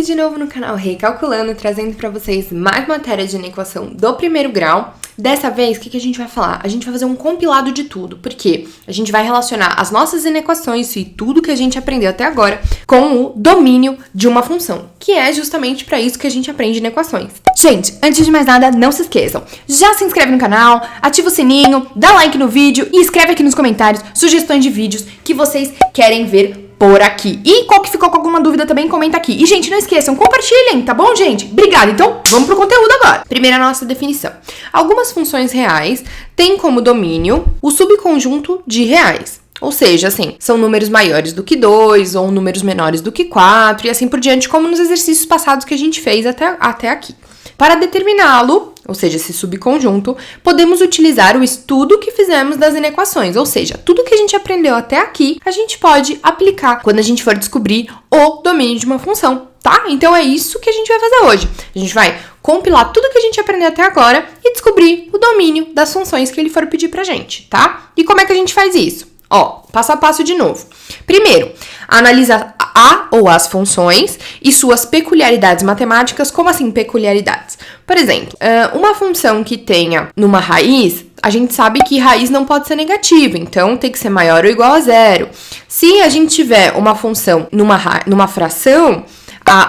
de novo no canal Recalculando, trazendo para vocês mais matéria de inequação do primeiro grau. Dessa vez, o que a gente vai falar? A gente vai fazer um compilado de tudo, porque a gente vai relacionar as nossas inequações e tudo que a gente aprendeu até agora com o domínio de uma função, que é justamente para isso que a gente aprende inequações. Gente, antes de mais nada, não se esqueçam, já se inscreve no canal, ativa o sininho, dá like no vídeo e escreve aqui nos comentários sugestões de vídeos que vocês querem ver por aqui. E qual que ficou com alguma dúvida também, comenta aqui. E, gente, não esqueçam, compartilhem, tá bom, gente? Obrigada. Então, vamos pro conteúdo agora. Primeira nossa definição. Algumas funções reais têm como domínio o subconjunto de reais. Ou seja, assim, são números maiores do que 2 ou números menores do que 4 e assim por diante, como nos exercícios passados que a gente fez até aqui. Para determiná-lo, ou seja, esse subconjunto, podemos utilizar o estudo que fizemos das inequações, ou seja, tudo que a gente aprendeu até aqui, a gente pode aplicar quando a gente for descobrir o domínio de uma função, tá? Então é isso que a gente vai fazer hoje. A gente vai compilar tudo que a gente aprendeu até agora e descobrir o domínio das funções que ele for pedir pra gente, tá? E como é que a gente faz isso? Ó, passo a passo de novo. Primeiro, analisa a ou as funções e suas peculiaridades matemáticas. Como assim peculiaridades? Por exemplo, uma função que tenha numa raiz, a gente sabe que raiz não pode ser negativa, então tem que ser maior ou igual a zero. Se a gente tiver uma função numa fração,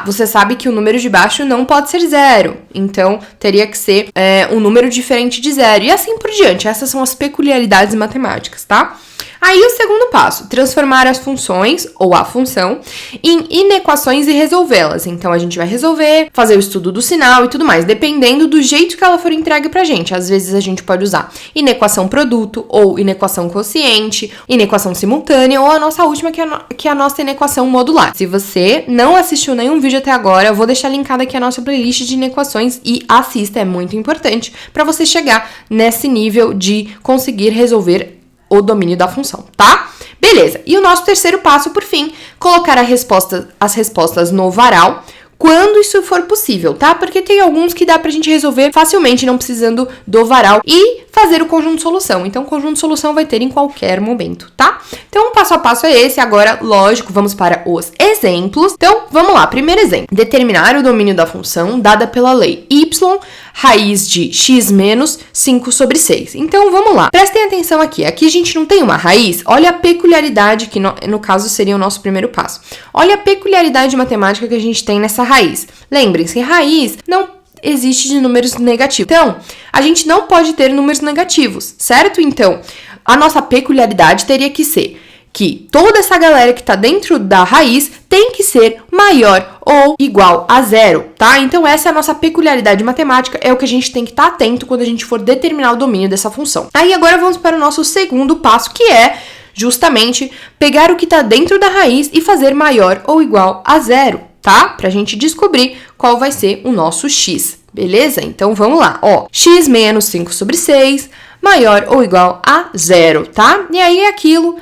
você sabe que o número de baixo não pode ser zero, então teria que ser um número diferente de zero, e assim por diante. Essas são as peculiaridades matemáticas, tá? Aí o segundo passo, transformar as funções, ou a função, em inequações e resolvê-las. Então a gente vai resolver, fazer o estudo do sinal e tudo mais, dependendo do jeito que ela for entregue pra gente. Às vezes a gente pode usar inequação produto, ou inequação quociente, inequação simultânea, ou a nossa última, que é a nossa inequação modular. Se você não assistiu nenhum vídeo até agora, eu vou deixar linkada aqui a nossa playlist de inequações e assista, é muito importante para você chegar nesse nível de conseguir resolver o domínio da função, tá? Beleza, e o nosso terceiro passo, por fim, colocar as respostas no varal, quando isso for possível, tá? Porque tem alguns que dá pra gente resolver facilmente, não precisando do varal, e fazer o conjunto de solução. Então, o conjunto de solução vai ter em qualquer momento, tá? Então, o passo a passo é esse. Agora, lógico, vamos para os exemplos. Então, vamos lá. Primeiro exemplo. Determinar o domínio da função dada pela lei y, raiz de x menos 5 sobre 6. Então, vamos lá. Prestem atenção aqui. Aqui a gente não tem uma raiz. Olha a peculiaridade, que no caso seria o nosso primeiro passo. Olha a peculiaridade matemática que a gente tem nessa raiz. Lembrem-se, raiz não existe de números negativos. Então, a gente não pode ter números negativos, certo? Então, a nossa peculiaridade teria que ser que toda essa galera que tá dentro da raiz tem que ser maior ou igual a zero, tá? Então, essa é a nossa peculiaridade matemática, é o que a gente tem que estar atento quando a gente for determinar o domínio dessa função. Aí, agora vamos para o nosso segundo passo, que é justamente pegar o que tá dentro da raiz e fazer maior ou igual a zero, tá? Pra gente descobrir qual vai ser o nosso x, beleza? Então, vamos lá, ó. X menos 5 sobre 6 maior ou igual a zero, tá? E aí,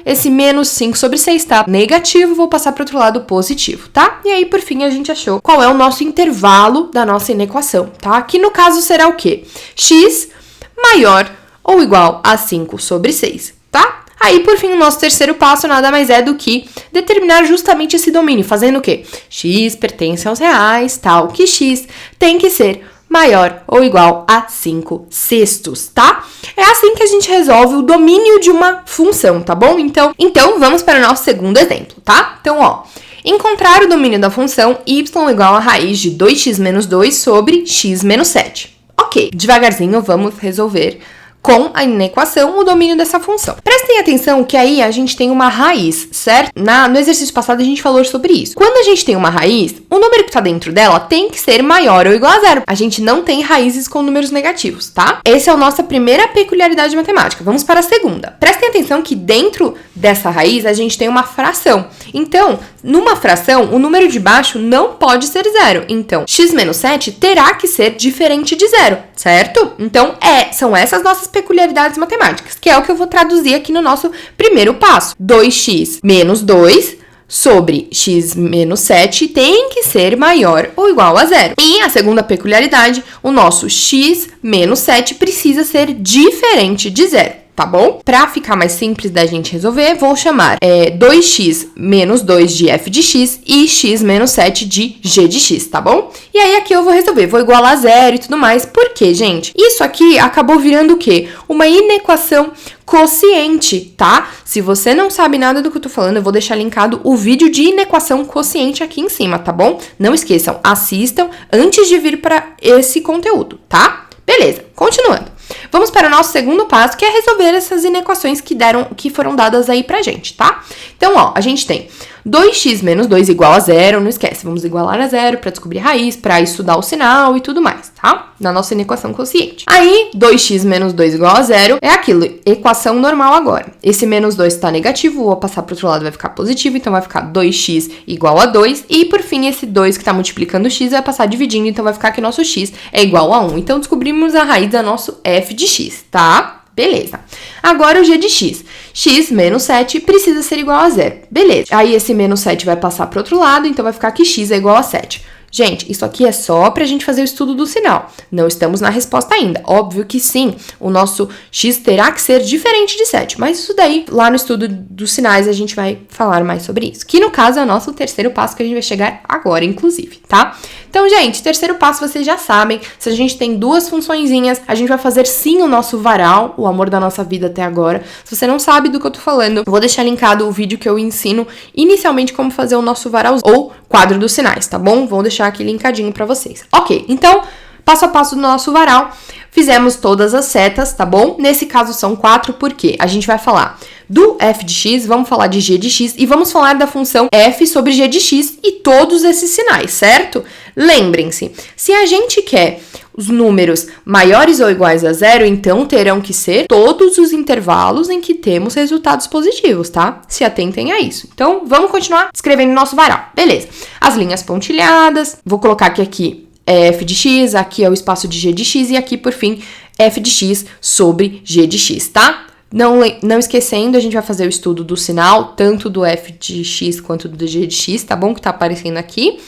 esse menos 5 sobre 6 tá negativo, vou passar para o outro lado positivo, tá? E aí, por fim, a gente achou qual é o nosso intervalo da nossa inequação, tá? Que no caso será o quê? X maior ou igual a 5 sobre 6, tá? Aí, por fim, o nosso terceiro passo nada mais é do que determinar justamente esse domínio, fazendo o quê? X pertence aos reais, tal que x tem que ser maior ou igual a 5 sextos, tá? É assim que a gente resolve o domínio de uma função, tá bom? Então vamos para o nosso segundo exemplo, tá? Então, ó, encontrar o domínio da função y igual a raiz de 2x menos 2 sobre x menos 7. Ok, devagarzinho vamos resolver com a inequação o domínio dessa função. Prestem atenção que aí a gente tem uma raiz, certo? No exercício passado a gente falou sobre isso. Quando a gente tem uma raiz, o número que está dentro dela tem que ser maior ou igual a zero. A gente não tem raízes com números negativos, tá? Essa é a nossa primeira peculiaridade matemática. Vamos para a segunda. Prestem atenção que dentro dessa raiz a gente tem uma fração. Então, numa fração, o número de baixo não pode ser zero. Então, x menos 7 terá que ser diferente de zero, certo? Então, são essas nossas peculiaridades matemáticas, que é o que eu vou traduzir aqui no nosso primeiro passo. 2x menos 2 sobre x menos 7 tem que ser maior ou igual a zero. E a segunda peculiaridade, o nosso x menos 7 precisa ser diferente de zero. tá bom? Pra ficar mais simples da gente resolver, vou chamar 2x menos 2 de f de x e x menos 7 de g de x, tá bom? E aí aqui eu vou resolver, vou igualar a zero e tudo mais. Por quê, gente? Isso aqui acabou virando o quê? Uma inequação quociente, tá? Se você não sabe nada do que eu tô falando, eu vou deixar linkado o vídeo de inequação quociente aqui em cima, tá bom? Não esqueçam, assistam antes de vir para esse conteúdo, tá? Beleza, continuando. Vamos para o nosso segundo passo, que é resolver essas inequações que foram dadas aí pra gente, tá? Então, ó, a gente tem 2x menos 2 igual a zero, não esquece, vamos igualar a zero para descobrir a raiz, para estudar o sinal e tudo mais, tá? Na nossa inequação quociente. Aí, 2x menos 2 igual a zero é aquilo, equação normal agora. Esse menos 2 tá negativo, vou passar pro outro lado, vai ficar positivo, então vai ficar 2x igual a 2. E, por fim, esse 2 que tá multiplicando o x vai passar dividindo, então vai ficar que nosso x é igual a 1. Então, descobrimos a raiz da nosso f de x, tá? Beleza. Agora o g de x. X menos 7 precisa ser igual a zero. Beleza. Aí esse menos 7 vai passar para o outro lado, então vai ficar que x é igual a 7. Gente, isso aqui é só pra gente fazer o estudo do sinal. Não estamos na resposta ainda. Óbvio que sim, o nosso x terá que ser diferente de 7. Mas isso daí, lá no estudo dos sinais, a gente vai falar mais sobre isso. Que no caso é o nosso terceiro passo que a gente vai chegar agora, inclusive, tá? Então, gente, terceiro passo vocês já sabem. Se a gente tem duas funçõezinhas, a gente vai fazer sim o nosso varal, o amor da nossa vida até agora. Se você não sabe do que eu tô falando, eu vou deixar linkado o vídeo que eu ensino inicialmente como fazer o nosso varal ou quadro dos sinais, tá bom? Vou deixar aqui linkadinho pra vocês. Ok, então, passo a passo do nosso varal, fizemos todas as setas, tá bom? Nesse caso são 4, porque a gente vai falar do f de x, vamos falar de g de x e vamos falar da função f sobre g de x e todos esses sinais, certo? Lembrem-se, se a gente quer os números maiores ou iguais a zero, então terão que ser todos os intervalos em que temos resultados positivos, tá? Se atentem a isso. Então, vamos continuar escrevendo nosso varal. Beleza. As linhas pontilhadas, vou colocar que aqui é f de x, aqui é o espaço de g de x e aqui, por fim, f de x sobre g de x, tá? Não esquecendo, a gente vai fazer o estudo do sinal, tanto do f de x quanto do g de x, tá bom? Que tá aparecendo aqui.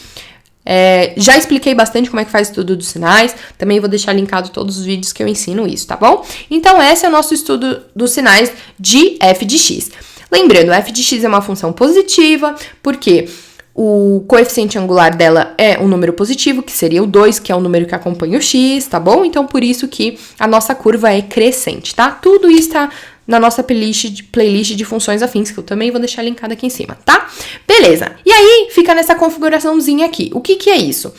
Já expliquei bastante como é que faz o estudo dos sinais, também vou deixar linkado todos os vídeos que eu ensino isso, tá bom? Então, esse é o nosso estudo dos sinais de f de x. Lembrando, f de x é uma função positiva, porque o coeficiente angular dela é um número positivo, que seria o 2, que é o número que acompanha o x, tá bom? Então, por isso que a nossa curva é crescente, tá? Tudo isso tá na nossa playlist de funções afins, que eu também vou deixar linkado aqui em cima, tá? Beleza. E aí, fica nessa configuraçãozinha aqui. O que que é isso?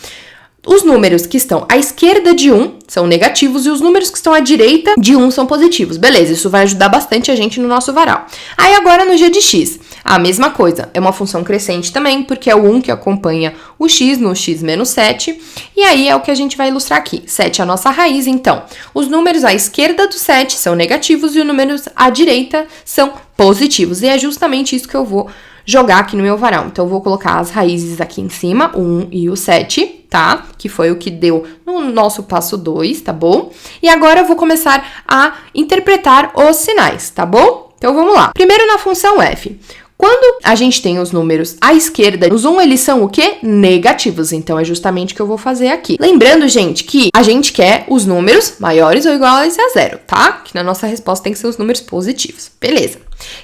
Os números que estão à esquerda de 1 são negativos e os números que estão à direita de 1 são positivos. Beleza, isso vai ajudar bastante a gente no nosso varal. Aí agora no g de x, a mesma coisa. É uma função crescente também, porque é o 1 que acompanha o x no x menos 7. E aí é o que a gente vai ilustrar aqui. 7 é a nossa raiz, então. Os números à esquerda do 7 são negativos e os números à direita são positivos. E é justamente isso que eu vou jogar aqui no meu varal. Então, eu vou colocar as raízes aqui em cima, o 1 e o 7, tá? Que foi o que deu no nosso passo 2, tá bom? E agora eu vou começar a interpretar os sinais, tá bom? Então, vamos lá. Primeiro na função f. Quando a gente tem os números à esquerda, os 1, eles são o quê? Negativos. Então, é justamente o que eu vou fazer aqui. Lembrando, gente, que a gente quer os números maiores ou iguais a zero, tá? Que na nossa resposta tem que ser os números positivos. Beleza.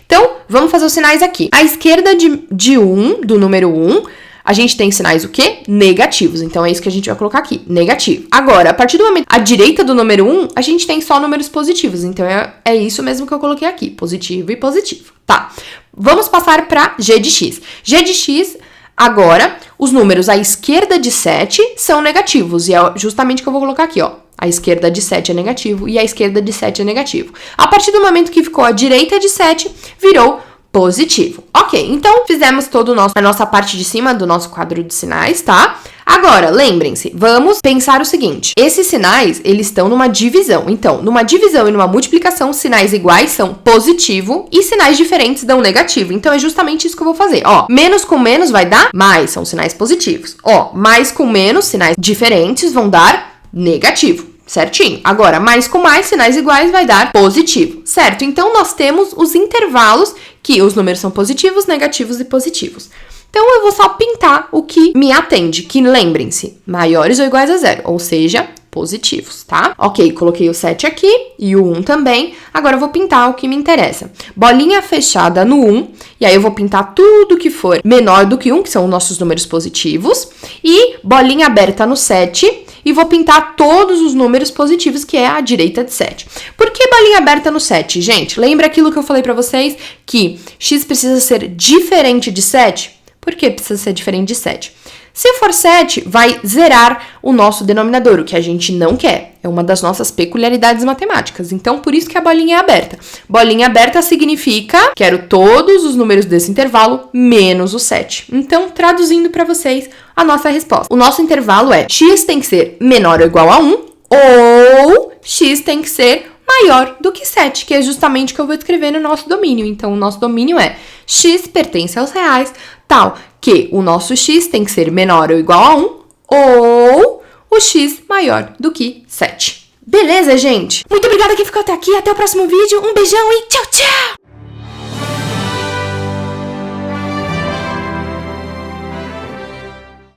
Então, vamos fazer os sinais aqui. À esquerda de 1, do número 1, a gente tem sinais o quê? Negativos. Então, é isso que a gente vai colocar aqui, negativo. Agora, a partir do momento à direita do número 1, a gente tem só números positivos. Então, é isso mesmo que eu coloquei aqui, positivo e positivo. Tá, vamos passar para g de x. G de x, agora, os números à esquerda de 7 são negativos. E é justamente o que eu vou colocar aqui, ó. A esquerda de 7 é negativo e a esquerda de 7 é negativo. A partir do momento que ficou a direita de 7, virou positivo. Ok, então fizemos toda a nossa parte de cima do nosso quadro de sinais, tá? Agora, lembrem-se, vamos pensar o seguinte. Esses sinais, eles estão numa divisão. Então, numa divisão e numa multiplicação, sinais iguais são positivo e sinais diferentes dão negativo. Então, é justamente isso que eu vou fazer. Ó, menos com menos vai dar mais, são sinais positivos. Ó, mais com menos, sinais diferentes vão dar negativo, certinho? Agora, mais com mais, sinais iguais vai dar positivo, certo? Então, nós temos os intervalos que os números são positivos, negativos e positivos. Então, eu vou só pintar o que me atende, que lembrem-se, maiores ou iguais a zero, ou seja, positivos, tá? Ok, coloquei o 7 aqui e o 1 também. Agora eu vou pintar o que me interessa. Bolinha fechada no 1, e aí eu vou pintar tudo que for menor do que 1, que são os nossos números positivos. E bolinha aberta no 7, e vou pintar todos os números positivos, que é a direita de 7. Por que bolinha aberta no 7, gente? Lembra aquilo que eu falei pra vocês? Que x precisa ser diferente de 7? Por que precisa ser diferente de 7? Se for 7, vai zerar o nosso denominador, o que a gente não quer. É uma das nossas peculiaridades matemáticas. Então, por isso que a bolinha é aberta. Bolinha aberta significa quero todos os números desse intervalo menos o 7. Então, traduzindo para vocês a nossa resposta. O nosso intervalo é x tem que ser menor ou igual a 1 ou x tem que ser maior do que 7, que é justamente o que eu vou escrever no nosso domínio. Então, o nosso domínio é x pertence aos reais, tal que o nosso x tem que ser menor ou igual a 1 ou o x maior do que 7. Beleza, gente? Muito obrigada quem ficou até aqui. Até o próximo vídeo. Um beijão e tchau, tchau!